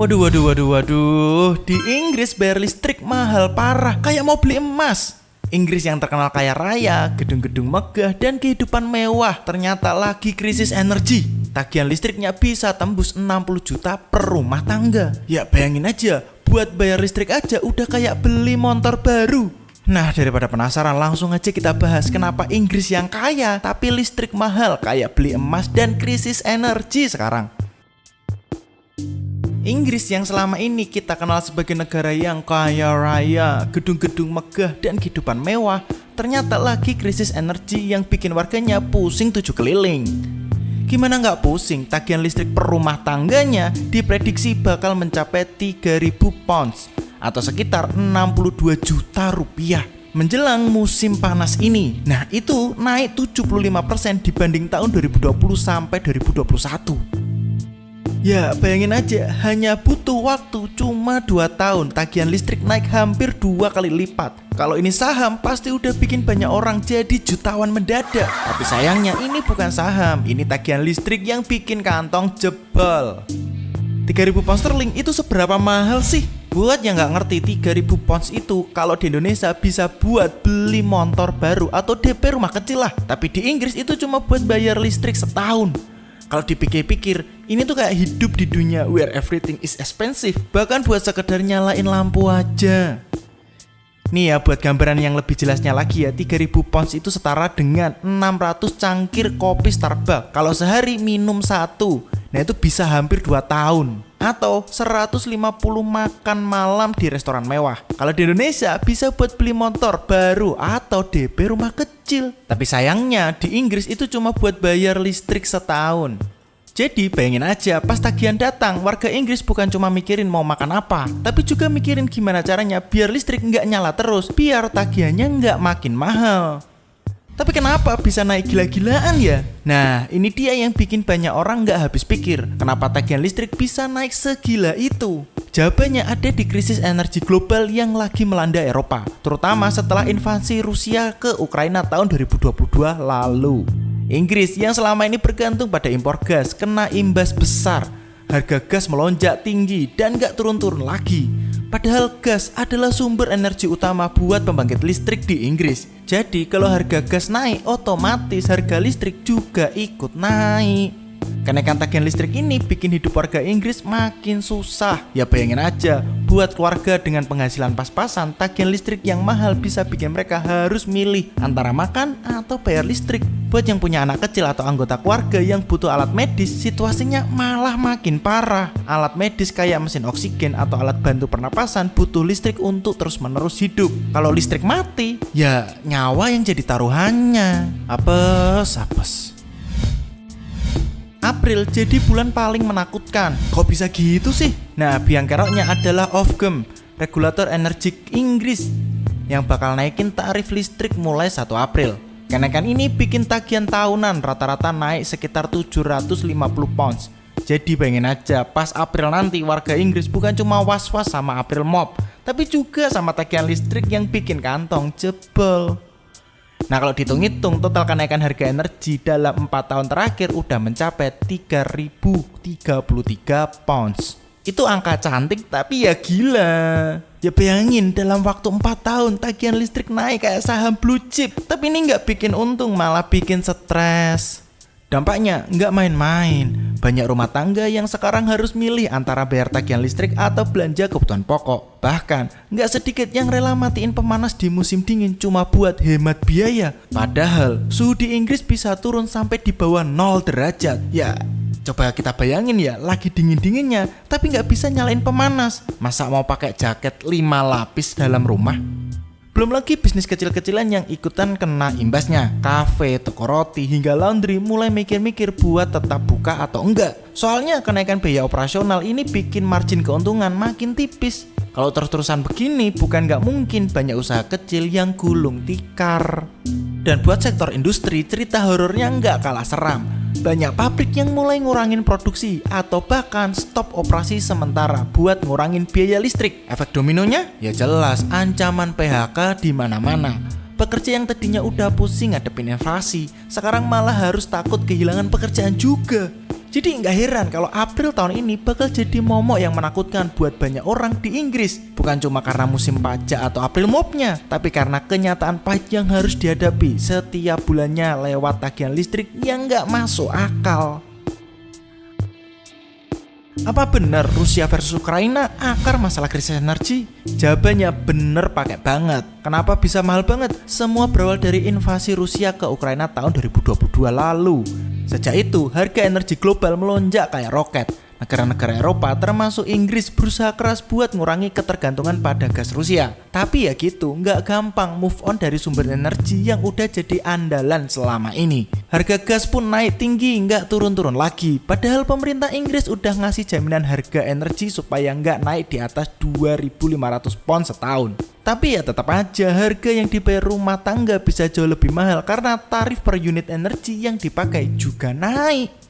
Waduh. Di Inggris bayar listrik mahal parah, kayak mau beli emas. Inggris yang terkenal kaya raya, gedung-gedung megah, dan kehidupan mewah ternyata lagi krisis energi. Tagihan listriknya bisa tembus 60 juta per rumah tangga. Ya bayangin aja, buat bayar listrik aja udah kayak beli motor baru. Nah, daripada penasaran, langsung aja kita bahas kenapa Inggris yang kaya tapi listrik mahal kayak beli emas dan krisis energi sekarang. Inggris yang selama ini kita kenal sebagai negara yang kaya raya, gedung-gedung megah, dan kehidupan mewah, ternyata lagi krisis energi yang bikin warganya pusing 7 keliling. Gimana nggak pusing, tagihan listrik per rumah tangganya diprediksi bakal mencapai 3.000 pounds atau sekitar 62 juta rupiah menjelang musim panas ini. Nah, itu naik 75% dibanding tahun 2020 sampai 2021. Ya, bayangin aja, hanya butuh waktu cuma 2 tahun tagihan listrik naik hampir 2 kali lipat. Kalau ini saham, pasti udah bikin banyak orang jadi jutawan mendadak. Tapi sayangnya ini bukan saham, ini tagihan listrik yang bikin kantong jebol. 3.000 pound sterling itu seberapa mahal sih? Buat yang nggak ngerti, 3.000 pounds itu kalau di Indonesia bisa buat beli motor baru atau DP rumah kecil lah. Tapi di Inggris itu cuma buat bayar listrik setahun. Kalau dipikir-pikir, ini tuh kayak hidup di dunia where everything is expensive. Bahkan buat sekedar nyalain lampu aja. Nih ya, buat gambaran yang lebih jelasnya lagi ya, 3.000 pounds itu setara dengan 600 cangkir kopi Starbucks. Kalau sehari minum 1, nah itu bisa hampir 2 tahun. Atau 150 makan malam di restoran mewah. Kalau di Indonesia bisa buat beli motor baru atau DP rumah kecil. Tapi sayangnya di Inggris itu cuma buat bayar listrik setahun. Jadi bayangin aja, pas tagihan datang, warga Inggris bukan cuma mikirin mau makan apa, tapi juga mikirin gimana caranya biar listrik nggak nyala terus, biar tagihannya nggak makin mahal. Tapi kenapa bisa naik gila-gilaan ya? Nah, ini dia yang bikin banyak orang nggak habis pikir. Kenapa tagihan listrik bisa naik segila itu? Jawabannya ada di krisis energi global yang lagi melanda Eropa, terutama setelah invasi Rusia ke Ukraina tahun 2022 lalu. Inggris yang selama ini bergantung pada impor gas kena imbas besar. Harga gas melonjak tinggi dan nggak turun-turun lagi. Padahal gas adalah sumber energi utama buat pembangkit listrik di Inggris. Jadi kalau harga gas naik, otomatis harga listrik juga ikut naik. Kenaikan tagihan listrik ini bikin hidup warga Inggris makin susah. Ya bayangin aja, buat keluarga dengan penghasilan pas-pasan, tagihan listrik yang mahal bisa bikin mereka harus milih antara makan atau bayar listrik. Buat yang punya anak kecil atau anggota keluarga yang butuh alat medis, situasinya malah makin parah. Alat medis kayak mesin oksigen atau alat bantu pernapasan butuh listrik untuk terus-menerus hidup. Kalau listrik mati, ya nyawa yang jadi taruhannya. Apes. April jadi bulan paling menakutkan. Kok bisa gitu sih? Nah, biang keroknya adalah Ofgem, regulator energi Inggris, yang bakal naikin tarif listrik mulai 1 April. Kenaikan ini bikin tagihan tahunan rata-rata naik sekitar 750 pounds. Jadi bayangin aja, pas April nanti warga Inggris bukan cuma was-was sama April Mop, tapi juga sama tagihan listrik yang bikin kantong jebol. Nah, kalau dihitung-hitung total kenaikan harga energi dalam 4 tahun terakhir udah mencapai 3.033 pounds. Itu angka cantik tapi ya gila. Ya bayangin dalam waktu 4 tahun tagihan listrik naik kayak saham blue chip. Tapi ini gak bikin untung, malah bikin stres. Dampaknya nggak main-main. Banyak rumah tangga yang sekarang harus milih antara bayar tagihan listrik atau belanja kebutuhan pokok. Bahkan nggak sedikit yang rela matiin pemanas di musim dingin cuma buat hemat biaya. Padahal suhu di Inggris bisa turun sampai di bawah 0 derajat. Ya coba kita bayangin ya, lagi dingin-dinginnya tapi nggak bisa nyalain pemanas. Masa mau pakai jaket 5 lapis dalam rumah? Belum lagi bisnis kecil-kecilan yang ikutan kena imbasnya. Kafe, toko roti, hingga laundry mulai mikir-mikir buat tetap buka atau enggak. Soalnya kenaikan biaya operasional ini bikin margin keuntungan makin tipis. Kalau terus-terusan begini, bukan nggak mungkin banyak usaha kecil yang gulung tikar. Dan buat sektor industri, cerita horornya nggak kalah seram. Banyak pabrik yang mulai ngurangin produksi atau bahkan stop operasi sementara buat ngurangin biaya listrik. Efek dominonya? Ya jelas, ancaman PHK di mana-mana. Pekerja yang tadinya udah pusing ngadepin inflasi, sekarang malah harus takut kehilangan pekerjaan juga. Jadi nggak heran kalau April tahun ini bakal jadi momok yang menakutkan buat banyak orang di Inggris. Bukan cuma karena musim pajak atau April Mop-nya, tapi karena kenyataan pahit yang harus dihadapi setiap bulannya lewat tagihan listrik yang nggak masuk akal. Apa benar Rusia versus Ukraina akar masalah krisis energi? Jawabannya bener pakai banget. Kenapa bisa mahal banget? Semua berawal dari invasi Rusia ke Ukraina tahun 2022 lalu. Sejak itu, harga energi global melonjak kayak roket. Negara-negara Eropa termasuk Inggris berusaha keras buat ngurangi ketergantungan pada gas Rusia. Tapi ya gitu, nggak gampang move on dari sumber energi yang udah jadi andalan selama ini. Harga gas pun naik tinggi, nggak turun-turun lagi. Padahal pemerintah Inggris udah ngasih jaminan harga energi supaya nggak naik di atas 2.500 pound setahun. Tapi ya tetap aja harga yang dibayar rumah tangga bisa jauh lebih mahal karena tarif per unit energi yang dipakai juga naik.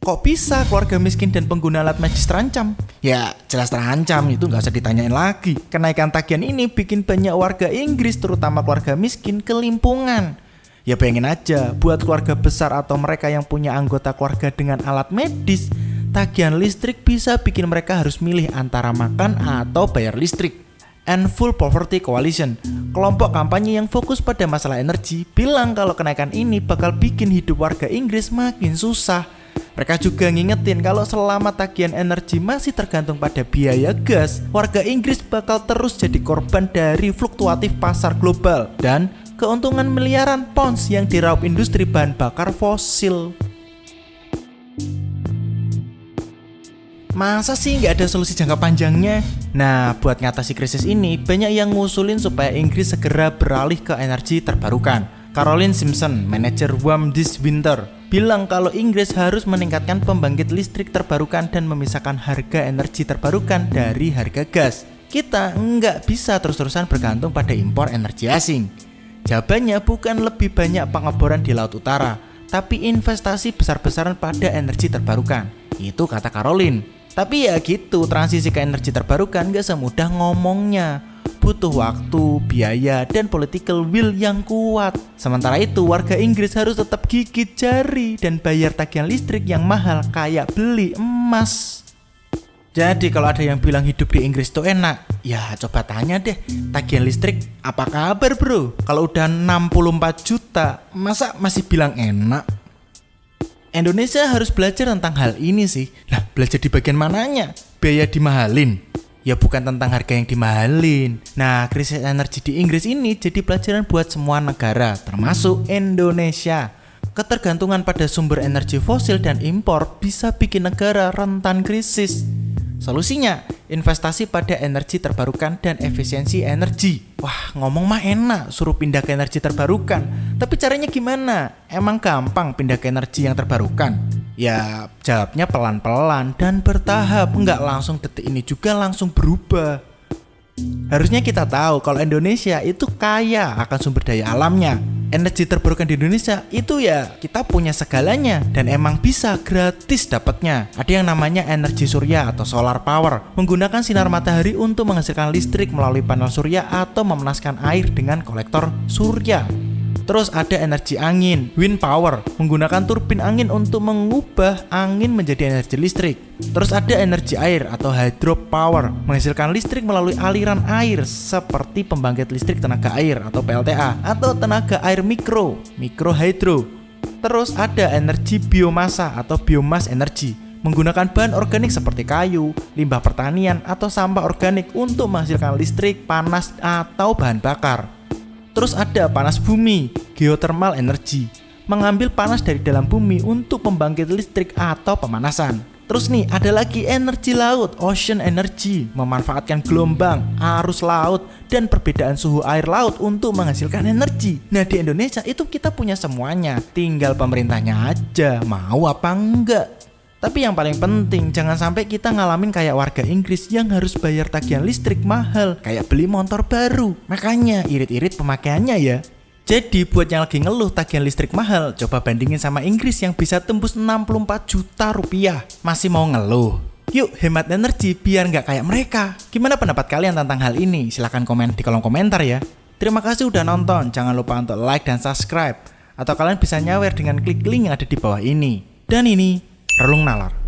Kok bisa keluarga miskin dan pengguna alat medis terancam? Ya jelas terancam, itu nggak usah ditanyain lagi. Kenaikan tagihan ini bikin banyak warga Inggris terutama keluarga miskin kelimpungan. Ya bayangin aja, buat keluarga besar atau mereka yang punya anggota keluarga dengan alat medis, tagihan listrik bisa bikin mereka harus milih antara makan atau bayar listrik. And Full Poverty Coalition, kelompok kampanye yang fokus pada masalah energi, bilang kalau kenaikan ini bakal bikin hidup warga Inggris makin susah. Mereka juga ngingetin kalau selama tagihan energi masih tergantung pada biaya gas, warga Inggris bakal terus jadi korban dari fluktuatif pasar global dan keuntungan miliaran pounds yang diraup industri bahan bakar fosil. Masa sih nggak ada solusi jangka panjangnya? Nah, buat ngatasi krisis ini, banyak yang ngusulin supaya Inggris segera beralih ke energi terbarukan. Caroline Simpson, manajer WAM This Winter, bilang kalau Inggris harus meningkatkan pembangkit listrik terbarukan dan memisahkan harga energi terbarukan dari harga gas. Kita nggak bisa terus-terusan bergantung pada impor energi asing. Jawabannya bukan lebih banyak pengeboran di Laut Utara, tapi investasi besar-besaran pada energi terbarukan. Itu kata Caroline. Tapi ya gitu, transisi ke energi terbarukan gak semudah ngomongnya. Butuh waktu, biaya, dan political will yang kuat. Sementara itu, warga Inggris harus tetap gigit jari dan bayar tagihan listrik yang mahal kayak beli emas. Jadi kalau ada yang bilang hidup di Inggris tuh enak, ya coba tanya deh, tagihan listrik apa kabar bro? Kalau udah 64 juta, masa masih bilang enak? Indonesia harus belajar tentang hal ini sih. Lah, belajar di bagian mananya? Biaya dimahalin? Ya bukan tentang harga yang dimahalin. Nah, krisis energi di Inggris ini jadi pelajaran buat semua negara, termasuk Indonesia. Ketergantungan pada sumber energi fosil dan impor bisa bikin negara rentan krisis. Solusinya, investasi pada energi terbarukan dan efisiensi energi. Wah, ngomong mah enak, suruh pindah ke energi terbarukan. Tapi caranya gimana? Emang gampang pindah ke energi yang terbarukan? Ya, jawabnya pelan-pelan dan bertahap. Nggak langsung detik ini juga langsung berubah. Harusnya kita tahu kalau Indonesia itu kaya akan sumber daya alamnya. Energi terbarukan di Indonesia itu ya kita punya segalanya dan emang bisa gratis dapatnya. Ada yang namanya energi surya atau solar power, menggunakan sinar matahari untuk menghasilkan listrik melalui panel surya atau memanaskan air dengan kolektor surya. Terus ada energi angin, wind power, menggunakan turbin angin untuk mengubah angin menjadi energi listrik. Terus ada energi air atau hydro power, menghasilkan listrik melalui aliran air seperti pembangkit listrik tenaga air atau PLTA atau tenaga air mikro hydro. Terus ada energi biomasa atau biomass energy, menggunakan bahan organik seperti kayu, limbah pertanian atau sampah organik untuk menghasilkan listrik, panas atau bahan bakar. Terus ada panas bumi, geothermal energy, mengambil panas dari dalam bumi untuk pembangkit listrik atau pemanasan. Terus nih ada lagi energi laut, ocean energy, memanfaatkan gelombang, arus laut, dan perbedaan suhu air laut untuk menghasilkan energi. Nah di Indonesia itu kita punya semuanya, tinggal pemerintahnya aja mau apa enggak. Tapi yang paling penting, jangan sampai kita ngalamin kayak warga Inggris yang harus bayar tagihan listrik mahal, kayak beli motor baru. Makanya irit-irit pemakaiannya ya. Jadi buat yang lagi ngeluh tagihan listrik mahal, coba bandingin sama Inggris yang bisa tembus 64 juta rupiah. Masih mau ngeluh? Yuk hemat energi biar nggak kayak mereka. Gimana pendapat kalian tentang hal ini? Silahkan komen di kolom komentar ya. Terima kasih udah nonton, jangan lupa untuk like dan subscribe. Atau kalian bisa nyawer dengan klik link yang ada di bawah ini. Dan ini Relung Nalar.